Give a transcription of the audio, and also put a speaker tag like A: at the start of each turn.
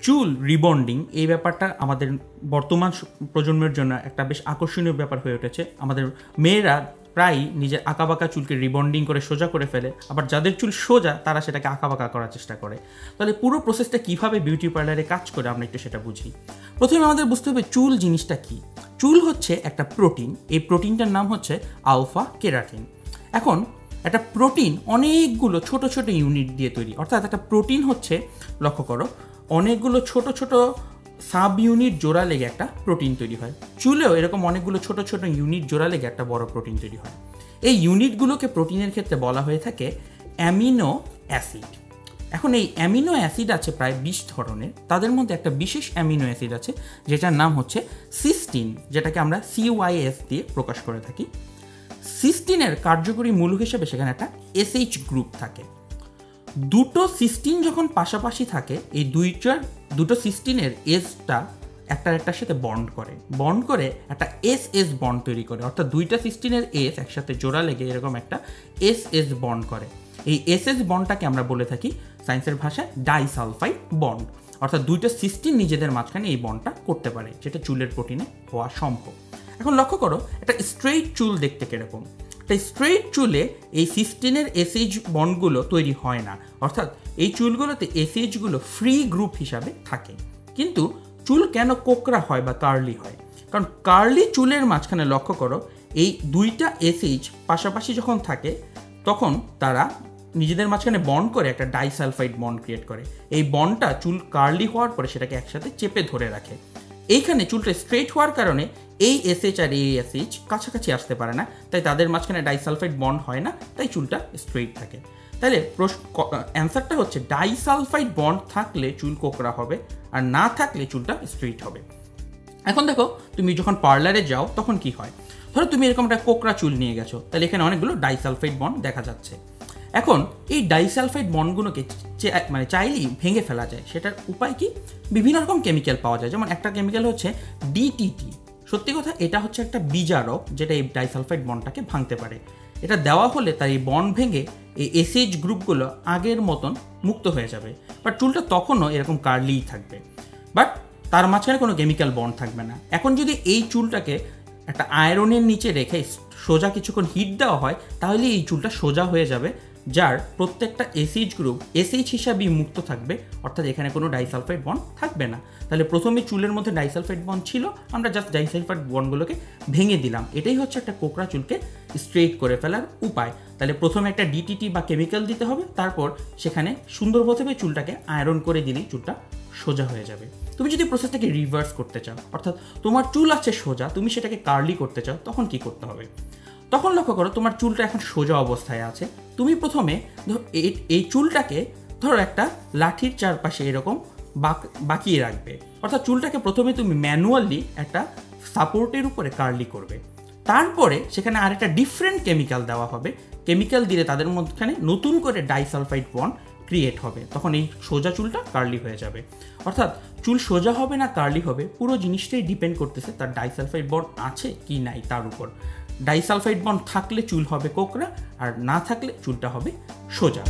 A: চুল রিবন্ডিং এই ব্যাপারটা আমাদের বর্তমান প্রজন্মের জন্য একটা বেশ আকর্ষণীয় ব্যাপার হয়ে উঠেছে। আমাদের মেয়েরা প্রায় নিজের আঁকাবাঁকা চুলকে রিবন্ডিং করে সোজা করে ফেলে, আবার যাদের চুল সোজা তারা সেটাকে আঁকাবাঁকা করার চেষ্টা করে। তাহলে পুরো প্রসেসটা কীভাবে বিউটি পার্লারে কাজ করে আমরা একটু সেটা বুঝি। প্রথমে আমাদের বুঝতে হবে চুল জিনিসটা কী। চুল হচ্ছে একটা প্রোটিন, এই প্রোটিনটার নাম হচ্ছে আলফা কেরাটিন। এখন একটা প্রোটিন অনেকগুলো ছোট ছোট ইউনিট দিয়ে তৈরি, অর্থাৎ একটা প্রোটিন হচ্ছে, লক্ষ্য করো, অনেকগুলো ছোট ছোট সাব ইউনিট জোড়া লেগে একটা প্রোটিন তৈরি হয়। চুলেও এরকম অনেকগুলো ছোট ছোট ইউনিট জোড়া লেগে একটা বড় প্রোটিন তৈরি হয়। এই ইউনিটগুলোকে প্রোটিনের ক্ষেত্রে বলা হয়ে থাকে অ্যামিনো অ্যাসিড। এখন এই অ্যামিনো অ্যাসিড আছে প্রায় 20 ধরনের। তাদের মধ্যে একটা বিশেষ অ্যামিনো অ্যাসিড আছে যেটার নাম হচ্ছে সিস্টিন, যেটাকে আমরা CYS দিয়ে প্রকাশ করে থাকি। সিস্টিনের কার্যকরী মূলক হিসেবে সেখানে একটা SH গ্রুপ থাকে। দুটো সিস্টিন যখন পাশাপাশি থাকে, এই দুটো সিস্টিনের এসটা একটার সাথে বন্ড করে একটা SS বন্ড তৈরি করে, অর্থাৎ দুইটা সিস্টিনের এস একসাথে জোড়া লেগে এরকম একটা SS বন্ড করে। এই SS বন্ডটাকে আমরা বলে থাকি সায়েন্সের ভাষায় ডাইসালফাইড বন্ড, অর্থাৎ দুইটা সিস্টিন নিজেদের মাঝখানে এই বন্ডটা করতে পারে, যেটা চুলের প্রোটিনে হওয়া সম্ভব। এখন লক্ষ্য করো, একটা স্ট্রেইট চুল দেখতে কিরকম। তাই স্ট্রেইট চুলে এই সিস্টিনের SH বন্ডগুলো তৈরি হয় না, অর্থাৎ এই চুলগুলোতে SHগুলো ফ্রি গ্রুপ হিসাবে থাকে। কিন্তু চুল কেন কোকড়া হয় বা কার্লি হয়? কারণ কার্লি চুলের মাঝখানে লক্ষ্য করো, এই দুইটা SH পাশাপাশি যখন থাকে তখন তারা নিজেদের মাঝখানে বন্ড করে একটা ডাইসালফাইড বন্ড ক্রিয়েট করে। এই বন্ডটা চুল কার্লি হওয়ার পরে সেটাকে একসাথে চেপে ধরে রাখে। এইখানে চুলটা স্ট্রেট হওয়ার কারণে এই SH আর এই SH কাছাকাছি আসতে পারে না, তাই তাদের মাঝখানে ডাইসালফাইড বন্ড হয় না, তাই চুলটা স্ট্রেট থাকে। তাহলে অ্যান্সারটা হচ্ছে ডাইসালফাইড বন্ড থাকলে চুল কোকড়া হবে, আর না থাকলে চুলটা স্ট্রেট হবে। এখন দেখো, তুমি যখন পার্লারে যাও তখন কি হয়, ধরো তুমি এরকম একটা কোকড়া চুল নিয়ে গেছো, তাহলে এখানে অনেকগুলো ডাইসালফাইড বন্ড দেখা যাচ্ছে। এখন এই ডাইসালফাইড বন্ডগুলোকে চাইলেই ভেঙে ফেলা যায়। সেটার উপায় কি? বিভিন্ন রকম কেমিক্যাল পাওয়া যায়, যেমন একটা কেমিক্যাল হচ্ছে DTT। সত্যি কথা, এটা হচ্ছে একটা বিজারক যেটা এই ডাইসালফাইড বন্ডটাকে ভাঙতে পারে। এটা দেওয়া হলে তার এই বন্ড ভেঙে এই SH গ্রুপগুলো আগের মতন মুক্ত হয়ে যাবে, বাট চুলটা তখনও এরকম কার্লিই থাকবে, বাট তার মাঝখানে কোনো কেমিক্যাল বন্ড থাকবে না। এখন যদি এই চুলটাকে একটা আয়রনের নিচে রেখে সোজা কিছুক্ষণ হিট দেওয়া হয়, তাহলে এই চুলটা সোজা হয়ে যাবে, যার প্রত্যেকটা SH গ্রুপ SH হিসাবেই মুক্ত থাকবে, অর্থাৎ এখানে কোনো ডাইসালফাইড বন্ড থাকবে না। তাহলে প্রথমে চুলের মধ্যে ডাইসালফাইড বন্ড ছিল, আমরা জাস্ট ডাইসালফাইড বন্ডগুলোকে ভেঙে দিলাম। এটাই হচ্ছে একটা কোকড়া চুলকে স্ট্রেট করে ফেলার উপায়। তাহলে প্রথমে একটা DTT বা কেমিক্যাল দিতে হবে, তারপর সেখানে সুন্দরভাবে চুলটাকে আয়রন করে দিলেই চুলটা সোজা হয়ে যাবে। তুমি যদি প্রসেসটাকে রিভার্স করতে চাও, অর্থাৎ তোমার চুল আছে সোজা, তুমি সেটাকে কার্লি করতে চাও, তখন কি করতে হবে? তখন লক্ষ্য করো, তোমার চুলটা এখন সোজা অবস্থায় আছে। তুমি প্রথমে এই চুলটাকে ধরো একটা লাঠির চারপাশে এরকম বাঁকিয়ে রাখবে, অর্থাৎ চুলটাকে প্রথমে তুমি ম্যানুয়ালি একটা সাপোর্টের উপরে কার্লি করবে। তারপরে সেখানে আরেকটা ডিফারেন্ট কেমিক্যাল দেওয়া হবে। কেমিক্যাল দিলে তাদের মধ্যখানে নতুন করে ডাইসালফাইড বন্ড ক্রিয়েট হবে, তখন এই সোজা চুলটা কার্লি হয়ে যাবে। অর্থাৎ চুল সোজা হবে না কার্লি হবে, পুরো জিনিসটাই ডিপেন্ড করতেছে তার ডাইসালফাইড বন্ড আছে কি নাই তার উপর। ডাইসালফাইড বন্ড থাকলে চুল হবে কোকড়া, আর না থাকলে চুলটা হবে সোজা।